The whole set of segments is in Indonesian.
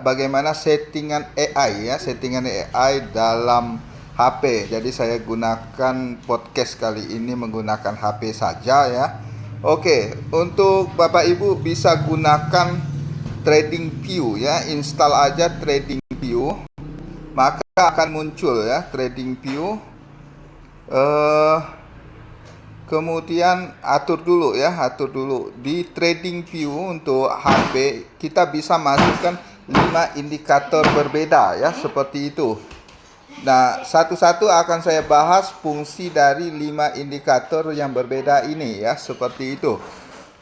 bagaimana settingan AI ya, settingan AI dalam HP. Jadi saya gunakan podcast kali ini menggunakan HP saja ya. Oke, untuk Bapak Ibu bisa gunakan TradingView ya, install aja TradingView, maka akan muncul ya TradingView. Kemudian atur dulu di TradingView untuk HP kita bisa masukkan 5 indikator berbeda ya, seperti itu. Nah, satu-satu akan saya bahas fungsi dari 5 indikator yang berbeda ini ya, seperti itu.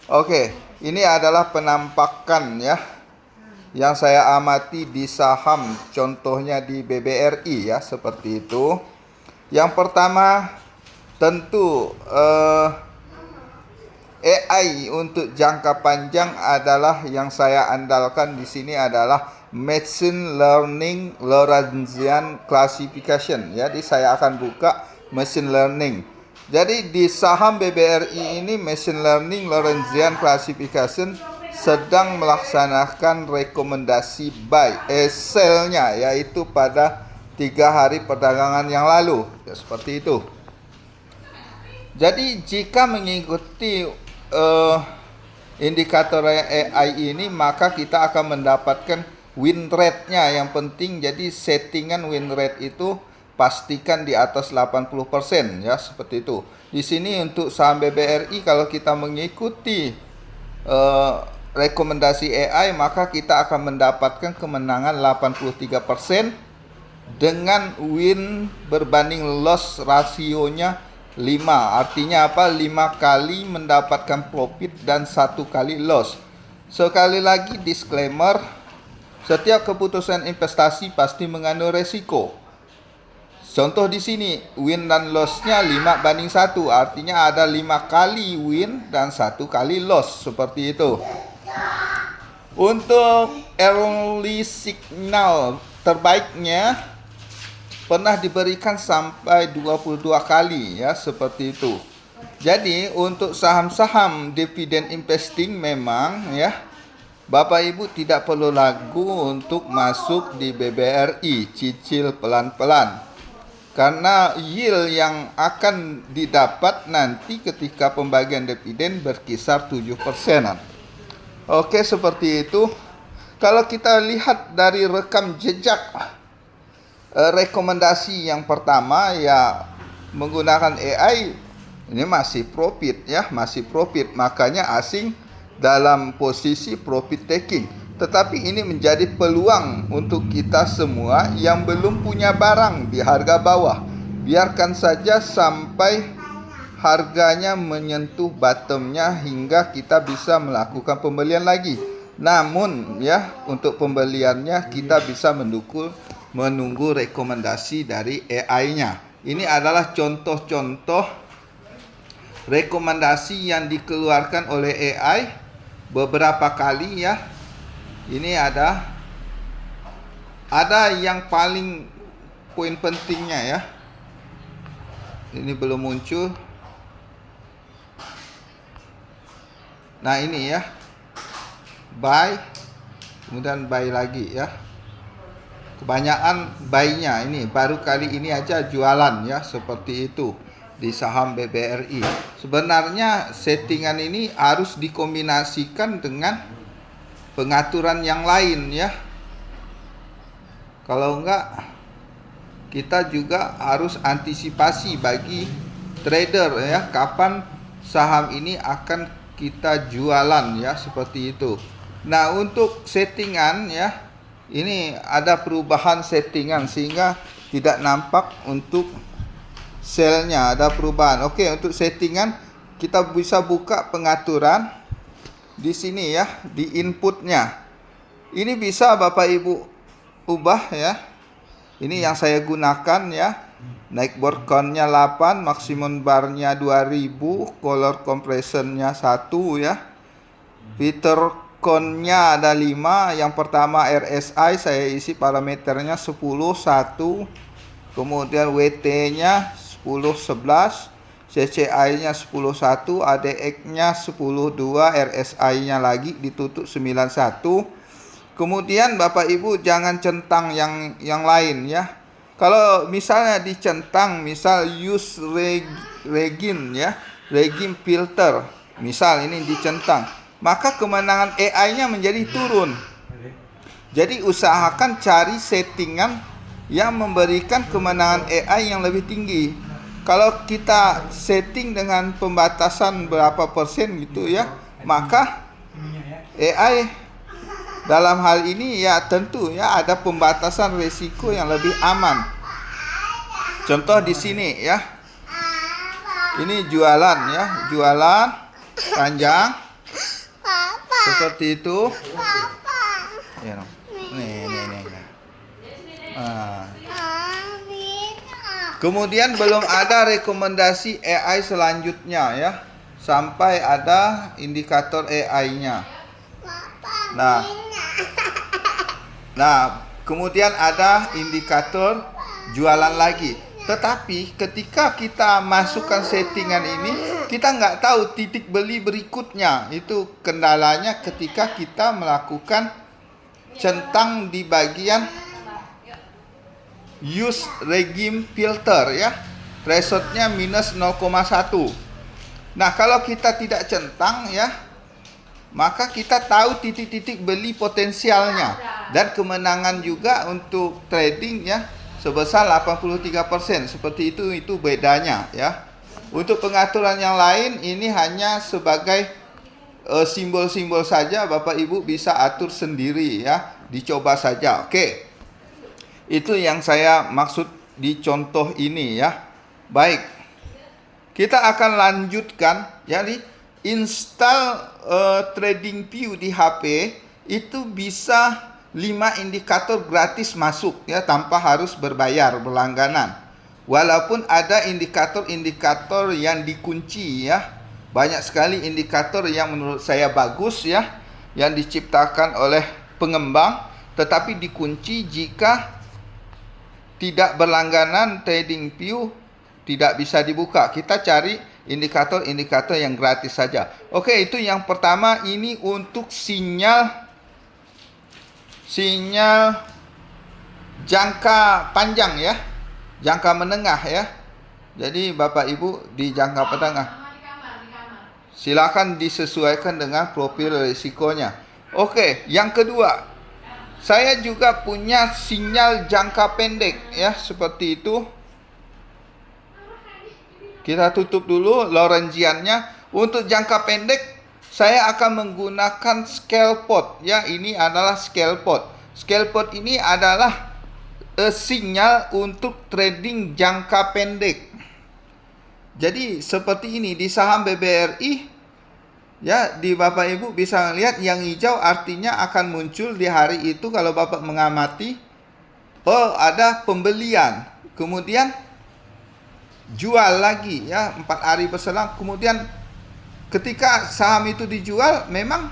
Oke, ini adalah penampakan ya yang saya amati di saham, contohnya di BBRI ya, seperti itu. Yang pertama tentu AI untuk jangka panjang adalah yang saya andalkan di sini adalah Machine Learning Lorentzian Classification. Jadi saya akan buka Machine Learning. Jadi di saham BBRI ini Machine Learning Lorentzian Classification sedang melaksanakan rekomendasi buy, sell-nya, yaitu pada 3 hari perdagangan yang lalu ya, seperti itu. Jadi jika mengikuti indikator AI ini, maka kita akan mendapatkan win rate-nya yang penting. Jadi settingan win rate itu pastikan di atas 80% ya, seperti itu. Di sini untuk saham BBRI kalau kita mengikuti rekomendasi AI, maka kita akan mendapatkan kemenangan 83% dengan win berbanding loss rasionya 5. Artinya apa? 5 kali mendapatkan profit dan 1 kali loss. Sekali lagi disclaimer, setiap keputusan investasi pasti mengandung resiko. Contoh di sini win dan loss-nya 5:1, artinya ada 5 kali win dan 1 kali loss, seperti itu. Untuk early signal terbaiknya pernah diberikan sampai 22 kali ya, seperti itu. Jadi untuk saham-saham dividend investing memang ya, Bapak Ibu tidak perlu ragu untuk masuk di BBRI, cicil pelan-pelan. Karena yield yang akan didapat nanti ketika pembagian dividen berkisar 7%. Oke, seperti itu. Kalau kita lihat dari rekam jejak rekomendasi yang pertama ya, menggunakan AI ini masih profit ya, masih profit, makanya asing dalam posisi profit taking. Tetapi ini menjadi peluang untuk kita semua yang belum punya barang di harga bawah. Biarkan saja sampai harganya menyentuh bottomnya hingga kita bisa melakukan pembelian lagi. Namun ya, untuk pembeliannya kita bisa menunggu rekomendasi dari AI-nya. Ini adalah contoh-contoh rekomendasi yang dikeluarkan oleh AI beberapa kali ya. Ini ada yang paling poin pentingnya ya. Ini belum muncul. Nah, ini ya. Buy, kemudian buy lagi ya. Kebanyakan buy-nya ini, baru kali ini aja jualan ya, seperti itu di saham BBRI. Sebenarnya settingan ini harus dikombinasikan dengan pengaturan yang lain ya. Kalau enggak, kita juga harus antisipasi bagi trader ya, kapan saham ini akan kita jualan ya, seperti itu. Nah, untuk settingan ya, ini ada perubahan settingan sehingga tidak nampak untuk sell-nya, ada perubahan. Oke, untuk settingan kita bisa buka pengaturan di sini ya, di inputnya. Ini bisa Bapak Ibu ubah ya. Ini yang saya gunakan ya. Naik board count-nya 8, maksimum bar-nya 2000, color compression-nya 1 ya. Filter count-nya ada 5. Yang pertama RSI, saya isi parameternya 10, 1. Kemudian WT-nya 10, 11. CCI-nya 10.1, ADX-nya 10.2, RSI-nya lagi ditutup 91. Kemudian Bapak Ibu jangan centang yang lain ya. Kalau misalnya dicentang, misal use regime ya, regime filter, misal ini dicentang, maka kemenangan AI-nya menjadi turun. Jadi usahakan cari settingan yang memberikan kemenangan AI yang lebih tinggi. Kalau kita setting dengan pembatasan berapa persen gitu ya, maka AI dalam hal ini ya tentu ya ada pembatasan risiko yang lebih aman. Contoh di sini ya. Ini jualan ya, jualan panjang. Seperti itu. Ya, nih. Kemudian belum ada rekomendasi AI selanjutnya ya. Sampai ada indikator AI-nya. Nah, kemudian ada indikator jualan lagi. Tetapi ketika kita masukkan settingan ini, kita nggak tahu titik beli berikutnya. Itu kendalanya ketika kita melakukan centang di bagian use regime filter ya. Thresholdnya minus 0,1. Nah, kalau kita tidak centang ya, maka kita tahu titik-titik beli potensialnya dan kemenangan juga untuk trading ya sebesar 83%. Seperti itu bedanya ya. Untuk pengaturan yang lain ini hanya sebagai simbol-simbol saja, Bapak Ibu bisa atur sendiri ya, dicoba saja. Oke. Itu yang saya maksud di contoh ini ya. Baik. Kita akan lanjutkan jadi install TradingView di HP itu bisa 5 indikator gratis masuk ya tanpa harus berbayar berlangganan. Walaupun ada indikator-indikator yang dikunci ya. Banyak sekali indikator yang menurut saya bagus ya, yang diciptakan oleh pengembang tetapi dikunci jika tidak berlangganan. TradingView tidak bisa dibuka. Kita cari indikator-indikator yang gratis saja. Oke, itu yang pertama. Ini untuk sinyal jangka panjang ya, jangka menengah ya. Jadi Bapak Ibu di jangka menengah silakan disesuaikan dengan profil risikonya. Oke, yang kedua, saya juga punya sinyal jangka pendek ya, seperti itu. Kita tutup dulu Lorentziannya. Untuk jangka pendek saya akan menggunakan scalpot ya. Ini adalah scalpot. Scalpot ini adalah sinyal untuk trading jangka pendek. Jadi seperti ini di saham BBRI ya, di Bapak Ibu bisa lihat yang hijau artinya akan muncul di hari itu kalau Bapak mengamati. Oh, ada pembelian. Kemudian jual lagi ya, 4 hari berselang. Kemudian ketika saham itu dijual, memang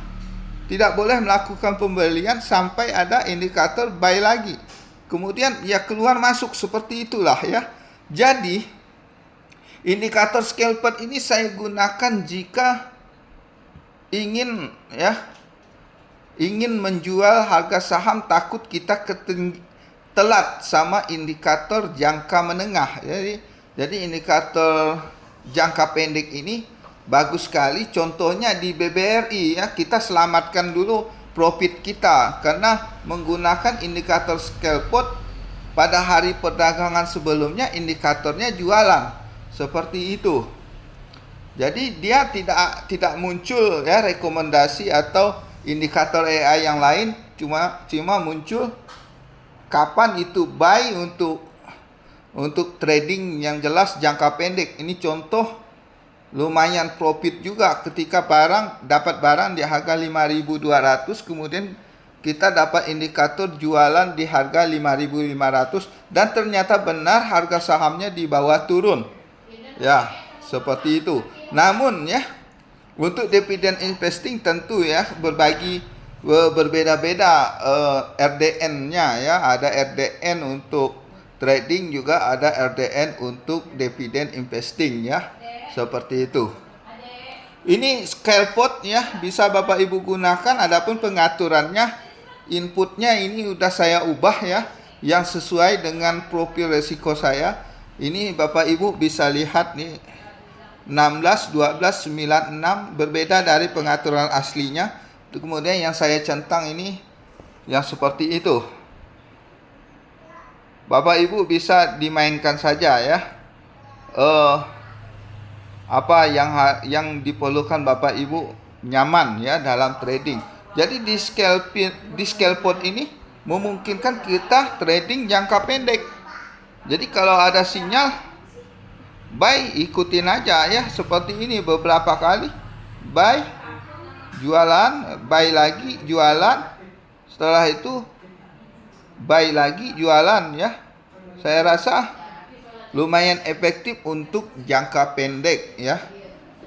tidak boleh melakukan pembelian sampai ada indikator buy lagi. Kemudian ya keluar masuk, seperti itulah ya. Jadi indikator scalpot ini saya gunakan jika ingin menjual harga saham, takut kita telat sama indikator jangka menengah. Jadi indikator jangka pendek ini bagus sekali. Contohnya di BBRI ya, kita selamatkan dulu profit kita karena menggunakan indikator scalpot. Pada hari perdagangan sebelumnya indikatornya jualan, seperti itu. Jadi dia tidak muncul ya rekomendasi atau indikator AI yang lain, cuma muncul kapan itu buy untuk trading yang jelas jangka pendek. Ini contoh lumayan profit juga ketika dapat barang di harga 5.200, kemudian kita dapat indikator jualan di harga 5.500 dan ternyata benar harga sahamnya di bawah turun. Ya, seperti itu. Namun ya, untuk dividend investing tentu ya berbeda-beda RDN-nya ya. Ada RDN untuk trading, juga ada RDN untuk dividend investing ya. Seperti itu. Ini scalpot ya, bisa Bapak Ibu gunakan. Adapun pengaturannya inputnya ini udah saya ubah ya, yang sesuai dengan profil resiko saya. Ini Bapak Ibu bisa lihat nih, 16, 12, 96 berbeda dari pengaturan aslinya. Kemudian yang saya centang ini yang seperti itu. Bapak Ibu bisa dimainkan saja ya. Apa yang diperlukan Bapak Ibu nyaman ya dalam trading. Jadi di scalpot ini memungkinkan kita trading jangka pendek. Jadi kalau ada sinyal buy, ikutin aja ya, seperti ini beberapa kali. Buy, jualan, buy lagi, jualan. Setelah itu buy lagi, jualan ya. Saya rasa lumayan efektif untuk jangka pendek ya.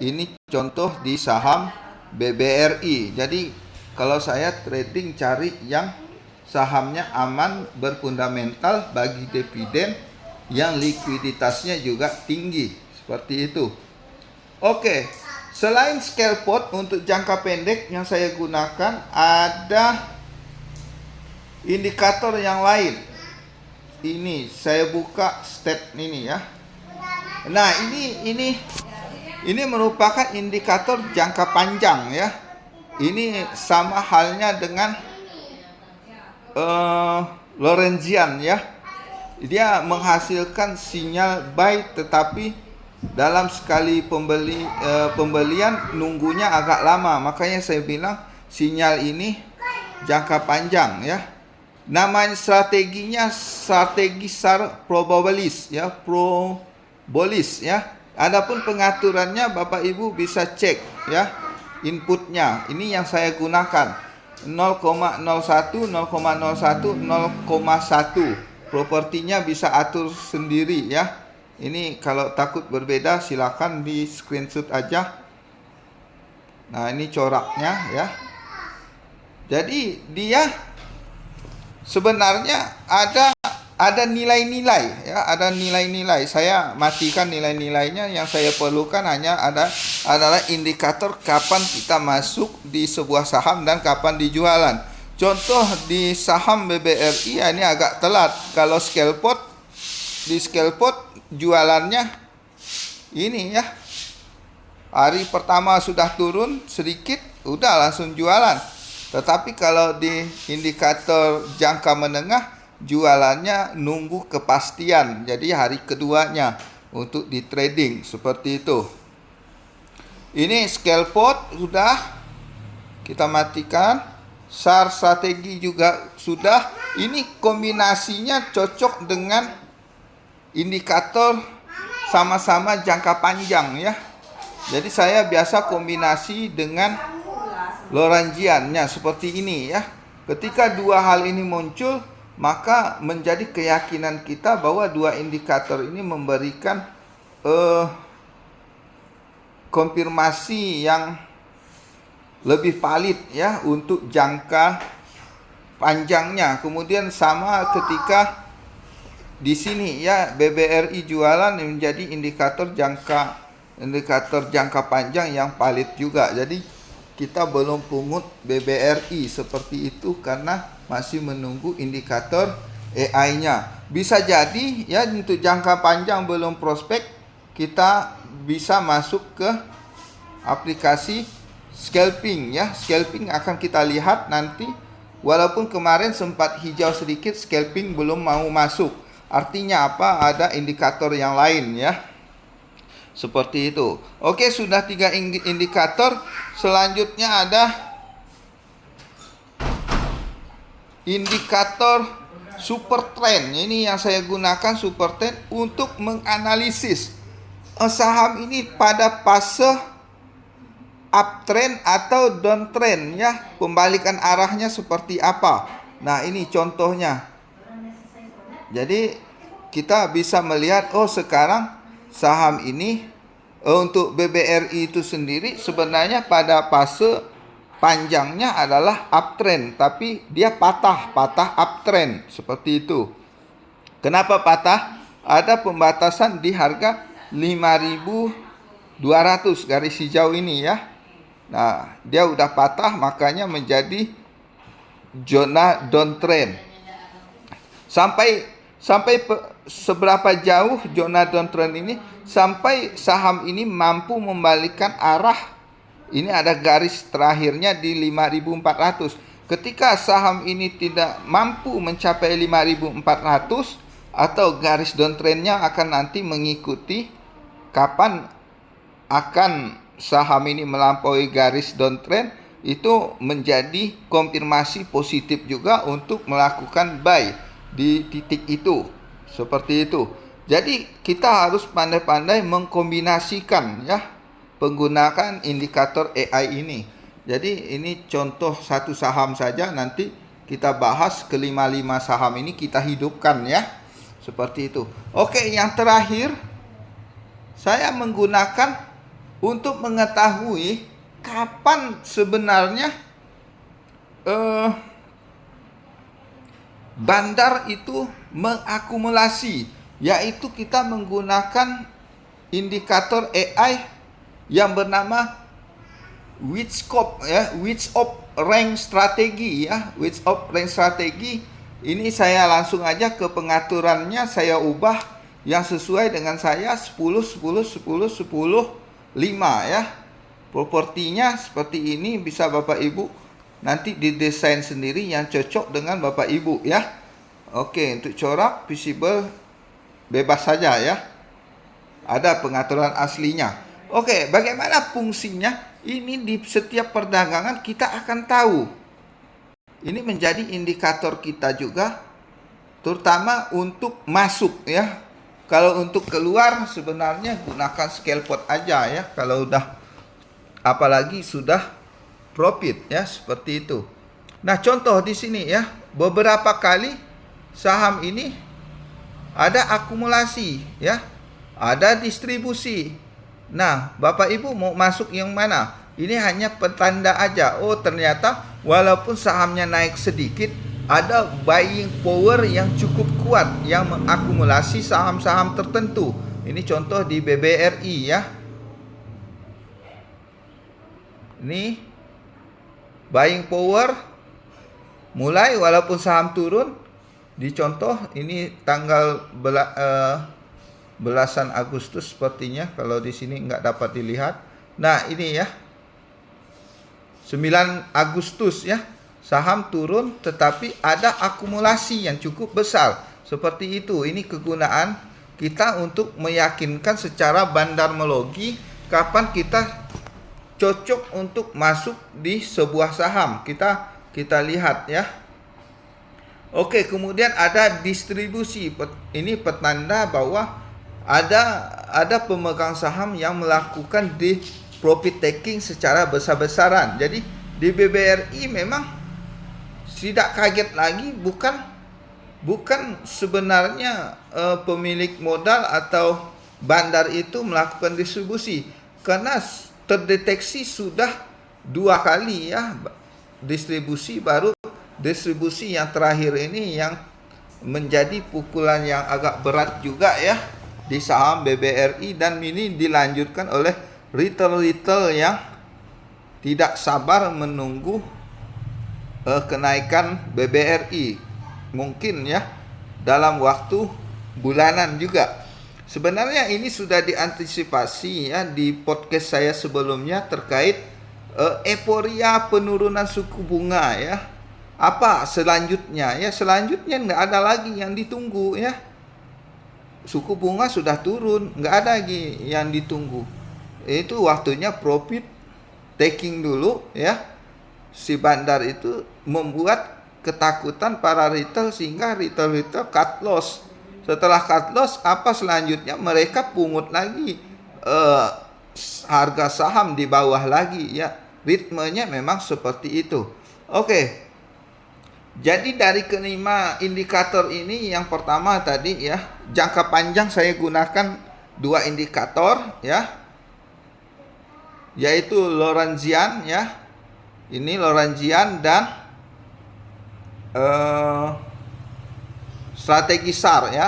Ini contoh di saham BBRI. Jadi kalau saya trading cari yang sahamnya aman, berfundamental, bagi dividen, yang likuiditasnya juga tinggi, seperti itu. Oke, selain scalpot untuk jangka pendek yang saya gunakan, ada indikator yang lain. Ini saya buka stat ini ya. Nah, ini merupakan indikator jangka panjang ya. Ini sama halnya dengan Lorentzian ya. Dia menghasilkan sinyal buy, tetapi dalam sekali pembelian nunggunya agak lama. Makanya saya bilang sinyal ini jangka panjang ya. Namanya strateginya strategi SAR probabilis ya, probolis ya. Adapun pengaturannya Bapak Ibu bisa cek ya, inputnya. Ini yang saya gunakan 0,01, 0,01, 0,1. Propertinya bisa atur sendiri ya. Ini kalau takut berbeda silakan di screenshot aja. Nah, ini coraknya ya. Jadi dia sebenarnya ada nilai-nilai ya, ada nilai-nilai. Saya matikan nilai-nilainya. Yang saya perlukan hanya adalah indikator kapan kita masuk di sebuah saham dan kapan dijualan. Contoh di saham BBRI ini agak telat. Kalau di scalpot jualannya ini ya, hari pertama sudah turun sedikit, udah langsung jualan. Tetapi kalau di indikator jangka menengah, jualannya nunggu kepastian. Jadi hari keduanya untuk di trading, seperti itu. Ini scalpot sudah kita matikan. SAR strategi juga sudah. Ini kombinasinya cocok dengan indikator sama-sama jangka panjang ya. Jadi saya biasa kombinasi dengan Lorentzian-nya seperti ini ya. Ketika dua hal ini muncul, maka menjadi keyakinan kita bahwa dua indikator ini memberikan konfirmasi yang lebih valid ya untuk jangka panjangnya. Kemudian sama ketika di sini ya, BBRI jualan menjadi indikator jangka panjang yang valid juga. Jadi kita belum pungut BBRI seperti itu karena masih menunggu indikator AI-nya. Bisa jadi ya untuk jangka panjang belum prospek, kita bisa masuk ke aplikasi scalping ya. Scalping akan kita lihat nanti. Walaupun kemarin sempat hijau sedikit, scalping belum mau masuk. Artinya apa? Ada indikator yang lain ya. Seperti itu. Oke, sudah 3 indikator. Selanjutnya ada indikator super trend. Ini yang saya gunakan, super trend, untuk menganalisis saham ini pada fase uptrend atau downtrend ya, pembalikan arahnya seperti apa. Nah, ini contohnya. Jadi kita bisa melihat, oh sekarang saham ini untuk BBRI itu sendiri sebenarnya pada fase panjangnya adalah uptrend, tapi dia patah uptrend seperti itu. Kenapa patah? Ada pembatasan di harga 5.200 garis hijau ini ya. Nah, dia udah patah, makanya menjadi zona downtrend. Seberapa jauh zona downtrend ini? Sampai saham ini mampu membalikkan arah. Ini ada garis terakhirnya di 5.400. Ketika saham ini tidak mampu mencapai 5.400, atau garis downtrendnya akan nanti mengikuti kapan akan saham ini melampaui garis downtrend, itu menjadi konfirmasi positif juga untuk melakukan buy di titik itu. Seperti itu. Jadi kita harus pandai-pandai mengkombinasikan ya, penggunaan indikator AI ini. Jadi ini contoh satu saham saja, nanti kita bahas kelima-lima saham ini kita hidupkan ya. Seperti itu. Oke, yang terakhir saya menggunakan untuk mengetahui kapan sebenarnya bandar itu mengakumulasi, yaitu kita menggunakan indikator AI yang bernama Width of Range Strategy ya. Width of Range Strategy ini saya langsung aja ke pengaturannya, saya ubah yang sesuai dengan saya 10 10 10 10 5 ya. Propertinya seperti ini, bisa Bapak Ibu nanti didesain sendiri yang cocok dengan Bapak Ibu ya. Oke, untuk corak visible bebas saja ya. Ada pengaturan aslinya. Oke, bagaimana fungsinya? Ini di setiap perdagangan kita akan tahu. Ini menjadi indikator kita juga, terutama untuk masuk ya. Kalau untuk keluar sebenarnya gunakan scalpot aja ya. Kalau udah, apalagi sudah profit ya, seperti itu. Nah, contoh di sini ya, beberapa kali saham ini ada akumulasi ya, ada distribusi. Nah, Bapak Ibu mau masuk yang mana? Ini hanya petanda aja. Oh, ternyata walaupun sahamnya naik sedikit, ada buying power yang cukup kuat yang mengakumulasi saham-saham tertentu. Ini contoh di BBRI ya. Ini buying power mulai walaupun saham turun. Di contoh ini tanggal belasan Agustus sepertinya, kalau di sini nggak dapat dilihat. Nah, ini ya, 9 Agustus ya, saham turun tetapi ada akumulasi yang cukup besar. Seperti itu. Ini kegunaan kita untuk meyakinkan secara bandarmologi kapan kita cocok untuk masuk di sebuah saham. Kita lihat ya. Oke, kemudian ada distribusi. Ini petanda bahwa ada pemegang saham yang melakukan di profit taking secara besar-besaran. Jadi di BBRI memang tidak kaget lagi, bukan sebenarnya pemilik modal atau bandar itu melakukan distribusi, karena terdeteksi sudah 2 kali ya distribusi, baru distribusi yang terakhir ini yang menjadi pukulan yang agak berat juga ya di saham BBRI, dan ini dilanjutkan oleh retail yang tidak sabar menunggu kenaikan BBRI, mungkin ya dalam waktu bulanan juga. Sebenarnya ini sudah diantisipasi ya di podcast saya sebelumnya terkait euforia penurunan suku bunga ya. Apa selanjutnya ya? Selanjutnya nggak ada lagi yang ditunggu ya. Suku bunga sudah turun, nggak ada lagi yang ditunggu. Itu waktunya profit taking dulu ya. Si bandar itu membuat ketakutan para retail sehingga retail cut loss. Setelah cut loss, apa selanjutnya? Mereka pungut lagi harga saham di bawah lagi ya. Ritmenya memang seperti itu. Oke. Jadi dari kelima indikator ini, yang pertama tadi ya, jangka panjang saya gunakan 2 indikator ya, yaitu Lorentzian ya. Ini Lorentzian dan strategi SAR ya.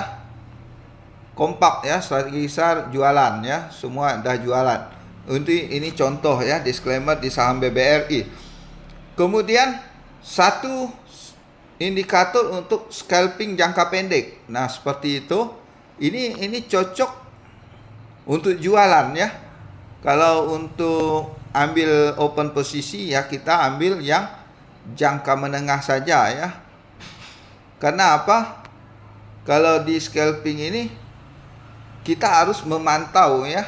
Kompak ya, strategi SAR jualan ya, semua dah jualan. Untuk ini contoh ya, disclaimer di saham BBRI. Kemudian satu indikator untuk scalping jangka pendek. Nah, seperti itu. Ini cocok untuk jualan ya. Kalau untuk ambil open posisi ya, kita ambil yang jangka menengah saja ya. Karena apa? Kalau di scalping ini kita harus memantau ya.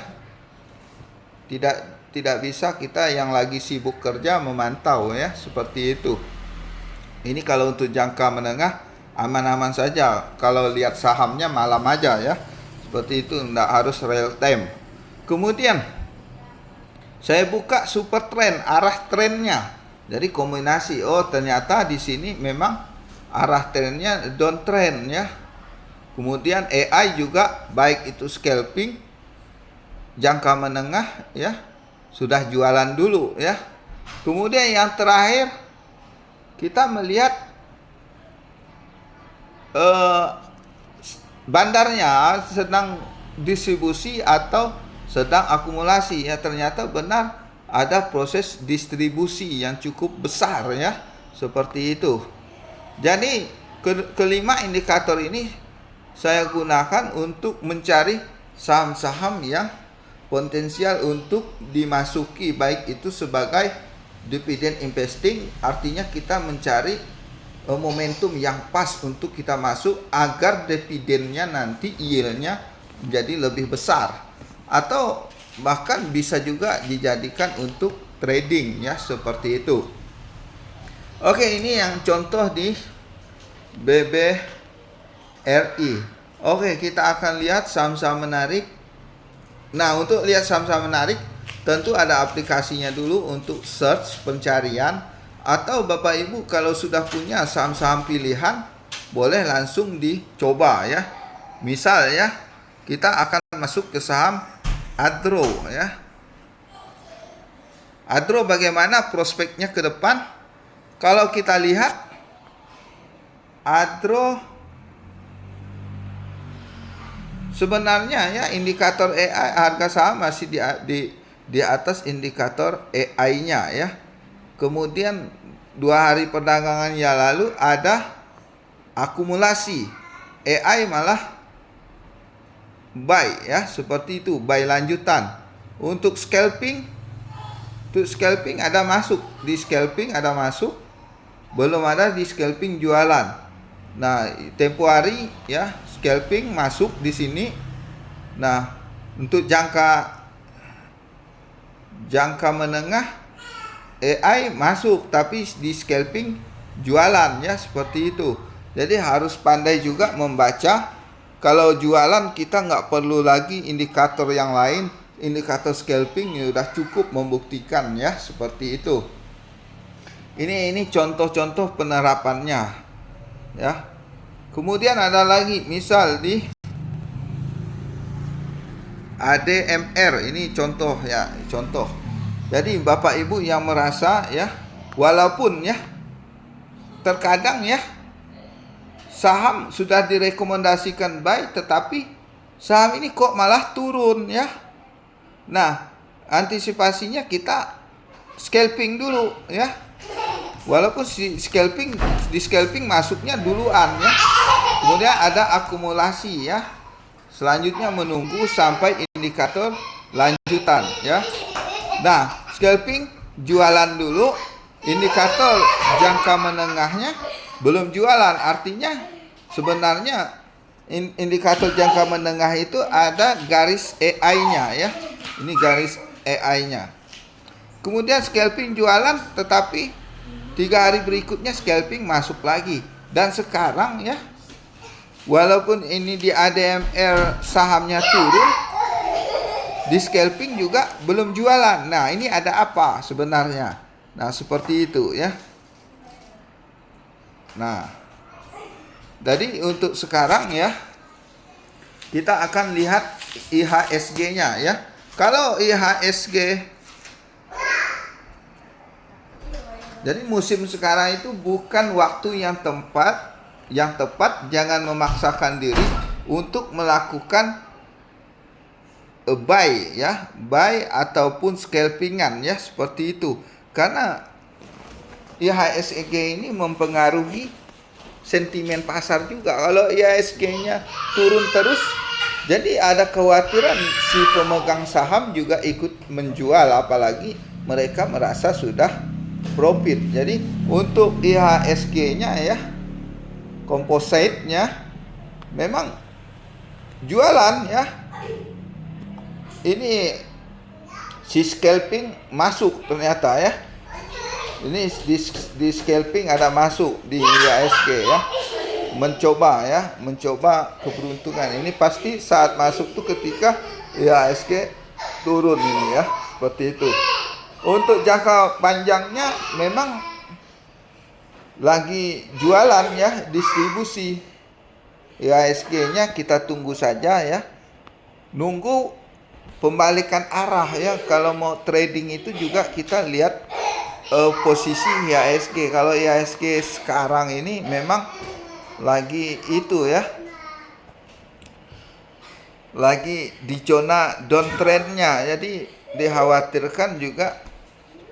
Tidak bisa kita yang lagi sibuk kerja memantau ya, seperti itu. Ini kalau untuk jangka menengah aman-aman saja. Kalau lihat sahamnya malam aja ya. Seperti itu, tidak harus real time. Kemudian saya buka super trend, arah trennya. Jadi kombinasi, oh ternyata di sini memang arah trennya downtrend ya. Kemudian AI juga, baik itu scalping jangka menengah ya, sudah jualan dulu ya. Kemudian yang terakhir kita melihat bandarnya sedang distribusi atau sedang akumulasi ya. Ternyata benar ada proses distribusi yang cukup besar ya, seperti itu. Jadi kelima indikator ini saya gunakan untuk mencari saham-saham yang potensial untuk dimasuki, baik itu sebagai dividend investing, artinya kita mencari momentum yang pas untuk kita masuk agar dividennya nanti yieldnya menjadi lebih besar, atau bahkan bisa juga dijadikan untuk trading ya, seperti itu. Oke, ini yang contoh di BBRI. Oke, kita akan lihat saham-saham menarik. Nah, untuk lihat saham-saham menarik tentu ada aplikasinya dulu untuk search pencarian, atau Bapak Ibu kalau sudah punya saham-saham pilihan boleh langsung dicoba ya. Misal ya, kita akan masuk ke saham Adro ya. Adro bagaimana prospeknya ke depan? Kalau kita lihat Adro sebenarnya ya, indikator AI harga saham masih di atas indikator AI-nya ya. Kemudian 2 hari perdagangan yang lalu ada akumulasi, AI malah buy ya, seperti itu, buy lanjutan. Untuk scalping ada masuk, di scalping ada masuk, belum ada di scalping jualan. Nah, tempo hari ya, scalping masuk di sini. Nah, untuk jangka menengah AI masuk, tapi di scalping jualan ya, seperti itu. Jadi harus pandai juga membaca. Kalau jualan kita nggak perlu lagi indikator yang lain, indikator scalping ya udah cukup membuktikan ya, seperti itu. Ini contoh-contoh penerapannya ya. Kemudian ada lagi, misal di ADMR, ini contoh ya, contoh. Jadi Bapak Ibu yang merasa ya, walaupun ya terkadang ya saham sudah direkomendasikan buy, tetapi saham ini kok malah turun ya. Nah, antisipasinya kita scalping dulu ya. Walaupun di scalping masuknya duluan ya. Kemudian ada akumulasi ya. Selanjutnya menunggu sampai indikator lanjutan ya. Nah, scalping jualan dulu, indikator jangka menengahnya belum jualan. Artinya sebenarnya indikator jangka menengah itu ada garis AI-nya ya. Ini garis AI-nya. Kemudian scalping jualan, tetapi 3 hari berikutnya scalping masuk lagi. Dan sekarang ya, walaupun ini di ADMR sahamnya turun, di scalping juga belum jualan. Nah, ini ada apa sebenarnya? Nah, seperti itu ya. Nah, jadi untuk sekarang ya, kita akan lihat IHSG-nya ya. Kalau IHSG, jadi musim sekarang itu bukan waktu yang tepat, jangan memaksakan diri untuk melakukan buy ya, buy ataupun scalpingan ya, seperti itu. Karena IHSG ini mempengaruhi sentimen pasar juga. Kalau IHSG-nya turun terus, jadi ada kekhawatiran si pemegang saham juga ikut menjual, apalagi mereka merasa sudah profit. Jadi untuk IHSG-nya ya, kompositnya memang jualan ya. Ini si scalping masuk ternyata ya. Ini di scalping ada masuk di IHSG ya. Mencoba keberuntungan. Ini pasti saat masuk tuh ketika IHSG turun ini ya, seperti itu. Untuk jangka panjangnya memang lagi jualan ya, distribusi. IHSG-nya kita tunggu saja ya. Nunggu pembalikan arah ya. Kalau mau trading itu juga kita lihat posisi IHSG. Kalau IHSG sekarang ini memang lagi itu ya, lagi di zona downtrendnya. Jadi dikhawatirkan juga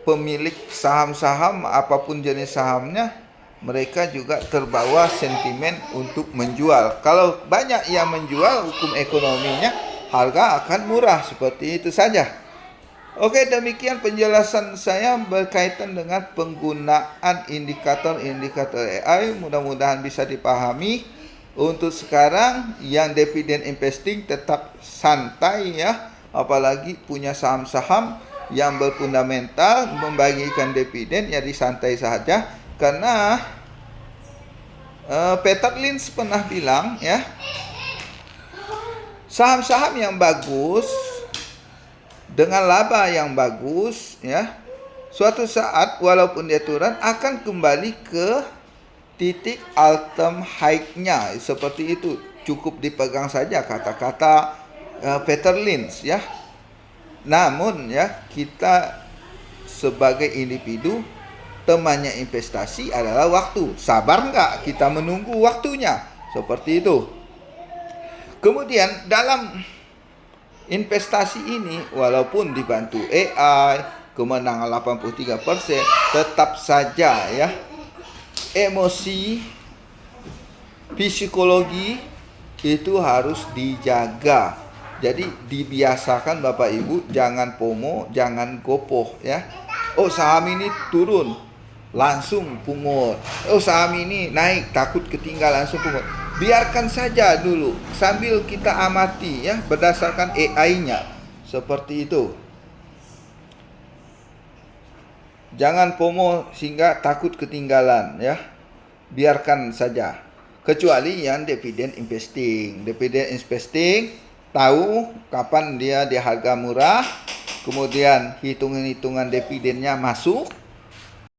pemilik saham-saham apapun jenis sahamnya, mereka juga terbawa sentimen untuk menjual. Kalau banyak yang menjual, hukum ekonominya harga akan murah. Seperti itu saja. Oke, demikian penjelasan saya berkaitan dengan penggunaan indikator-indikator AI. Mudah-mudahan bisa dipahami. Untuk sekarang yang dividen investing tetap santai ya, apalagi punya saham-saham yang berfundamental membagikan dividen, jadi santai saja. Karena Peter Lynch pernah bilang ya, saham-saham yang bagus dengan laba yang bagus ya, suatu saat walaupun dia turun akan kembali ke titik all-time high-nya. Seperti itu, cukup dipegang saja kata-kata Peter Lynch ya. Namun ya, kita sebagai individu, temannya investasi adalah waktu. Sabar nggak kita menunggu waktunya? Seperti itu. Kemudian dalam investasi ini, walaupun dibantu AI, kemenangan 83%, tetap saja ya, emosi, psikologi itu harus dijaga. Jadi dibiasakan Bapak Ibu, jangan FOMO, jangan gopoh ya. Oh, saham ini turun, langsung pungut. Oh, saham ini naik, takut ketinggalan, langsung pungut. Biarkan saja dulu sambil kita amati ya, berdasarkan AI-nya. Seperti itu. Jangan FOMO sehingga takut ketinggalan ya. Biarkan saja. Kecuali yang dividen investing. Dividen investing tahu kapan dia di harga murah, kemudian hitungan-hitungan dividennya masuk,